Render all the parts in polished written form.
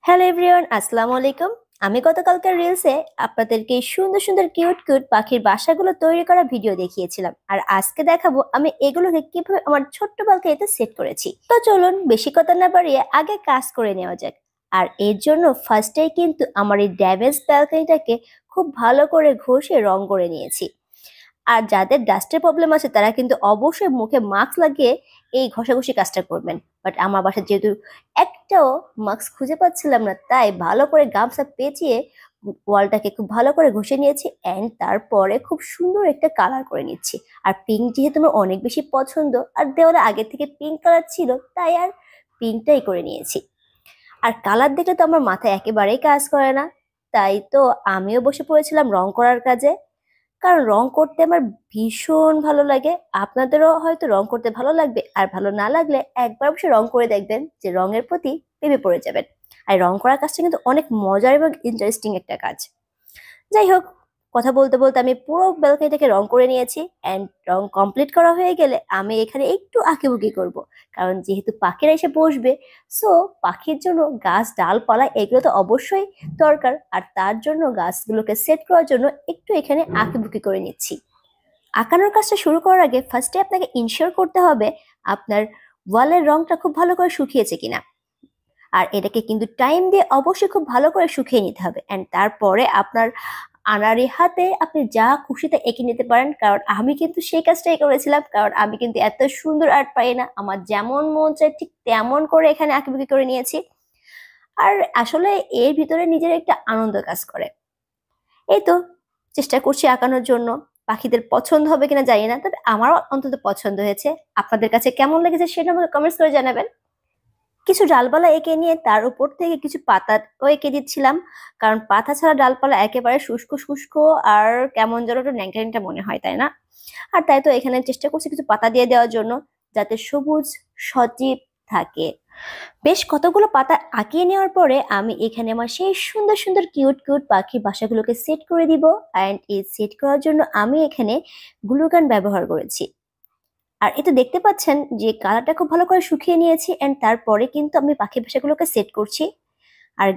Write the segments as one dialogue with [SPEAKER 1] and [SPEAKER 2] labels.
[SPEAKER 1] Hello everyone, আসসালামু আলাইকুম। আমি গতকালকার রিলসে আপনাদেরকে এই সুন্দর সুন্দর কিউট কিউট পাখির বাসাগুলো তৈরি করা ভিডিও দেখিয়েছিলাম, আর আজকে দেখাবো আমি এগুলোকে কিভাবে আমার ছোট্ট ব্যালকনিতে সেট করেছি। তো চলুন বেশি কথা না বাড়িয়ে আগে কাজ করে নেওয়া যাক। আর এর জন্য ফার্স্টেই কিন্তু আমার এই ড্যামেজ ব্যালকনিটাকে খুব ভালো করে ঘষে রং করে নিয়েছি। আর যাদের ডাস্টের প্রবলেম আছে তারা কিন্তু অবশ্যই মুখে মাস্ক লাগিয়ে এই ঘষাঘষি কাজটা করবেন। বাট আমার বাসায় যেহেতু একটাও মাস্ক খুঁজে পাচ্ছিলাম না, তাই ভালো করে গামছা পেঁচিয়ে ওয়ালটাকে খুব ভালো করে ঘষে নিয়েছি অ্যান্ড তারপরে খুব সুন্দর একটা কালার করে নিচ্ছি। আর পিঙ্ক যেহেতু আমার অনেক বেশি পছন্দ, আর দেওয়ালে আগে থেকে পিঙ্ক কালার ছিল, তাই আর পিঙ্কটাই করে নিয়েছি। আর কালার দেখলে তো আমার মাথায় একেবারেই কাজ করে না, তাই তো আমিও বসে পড়েছিলাম রং করার কাজে। কারণ রং করতে আমার ভীষণ ভালো লাগে। আপনাদেরও হয়তো রং করতে ভালো লাগবে, আর ভালো না লাগলে একবার অবশ্যই রং করে দেখবেন, যে রঙের প্রতি প্রেমে পড়ে যাবেন। আর রং করার কাজটা কিন্তু অনেক মজার এবং ইন্টারেস্টিং একটা কাজ। যাই হোক, কথা বলতে বলতে আমি পুরো ব্যালকনিটাকে রং করে নিয়েছি অ্যান্ড রং কমপ্লিট করা হয়ে গেলে আমি এখানে একটু আঁকিবুকি করব। কারণ যেহেতু পাখিরা এসে বসবে, সো পাখির জন্য গাছ ডালপালা এগুলো তো অবশ্যই দরকার। আর তার জন্য গাছগুলোকে সেট করার জন্য একটু এখানে আঁকিবুকি করে নিচ্ছি। আঁকানোর কাজটা শুরু করার আগে ফার্স্টে আপনাকে ইনশিওর করতে হবে আপনার ওয়ালের রংটা খুব ভালো করে শুকিয়েছে কিনা। আর এটাকে কিন্তু টাইম দিয়ে অবশ্যই খুব ভালো করে শুকিয়ে নিতে হবে অ্যান্ড তারপরে আপনার আনাড়ি হাতে আপনি যা খুশিতে এঁকে নিতে পারেন। কারণ আমি কিন্তু সেই কাজটাই করেছিলাম, কারণ আমি কিন্তু এত সুন্দর আর্ট পাই না, আমার যেমন মন চায় ঠিক তেমন করে এখানে আঁকিবুকি করে নিয়েছি। আর আসলে এর ভিতরে নিজের একটা আনন্দ কাজ করে। এই তো চেষ্টা করছি আঁকানোর জন্য। পাখিদের পছন্দ হবে কিনা জানি না, তবে আমারও অন্তত পছন্দ হয়েছে। আপনাদের কাছে কেমন লেগেছে সেটা আমাকে কমেন্টস করে জানাবেন। কিছু ডালপালা এঁকে নিয়ে তার উপর থেকে কিছু পাতাও এঁকে দিচ্ছিলাম, কারণ পাতা ছাড়া ডালপালা একেবারে শুষ্ক শুষ্ক আর কেমন যেন একটু ন্যাংটা ন্যাংটা মনে হয়, তাই না? আর তাই তো এখানে চেষ্টা করছি কিছু পাতা দিয়ে দেওয়ার জন্য, যাতে সবুজ সজীব থাকে। বেশ কতগুলো পাতা আঁকিয়ে নেওয়ার পরে আমি এখানে আমার সেই সুন্দর সুন্দর কিউট কিউট পাখির বাসাগুলোকে সেট করে দিব। অ্যান্ড এই সেট করার জন্য আমি এখানে গ্লুগান ব্যবহার করেছি। আর এটা দেখতে পাচ্ছেন যে কালারটা খুব ভালো করে শুকিয়ে নিয়েছি এন্ড তারপরে কিন্তু আমি পাখি বাসাগুলোকে সেট করছি। আর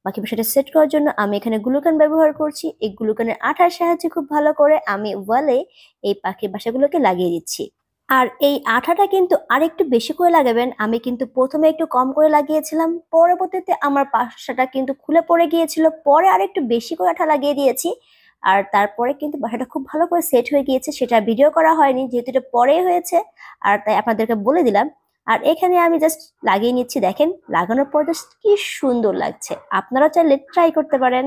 [SPEAKER 1] পাখি বাসাটা সেট করার জন্য আমি এখানে গ্লুকান ব্যবহার করছি। এই গ্লুকানের আঠার সাহায্যে খুব ভালো করে আমি ওয়ালে এই পাখির বাসাগুলোকে লাগিয়ে দিচ্ছি। আর এই আঠাটা কিন্তু আরেকটু বেশি করে লাগাবেন। আমি কিন্তু প্রথমে একটু কম করে লাগিয়েছিলাম, পরবর্তীতে আমার বাসাটা কিন্তু খুলে পড়ে গিয়েছিল, পরে আরেকটু বেশি করে আঠা লাগিয়ে দিয়েছি। আর তারপরে কিন্তু বাসাটা খুব ভালো করে সেট হয়ে গিয়েছে, সেটা ভিডিও করা হয়নি যেহেতু এটা পরে হয়েছে, আর তাই আপনাদেরকে বলে দিলাম। আর এখানে আমি জাস্ট লাগিয়ে নিচ্ছি, দেখেন লাগানোর পর জাস্ট কি সুন্দর লাগছে। আপনারা চাইলে ট্রাই করতে পারেন।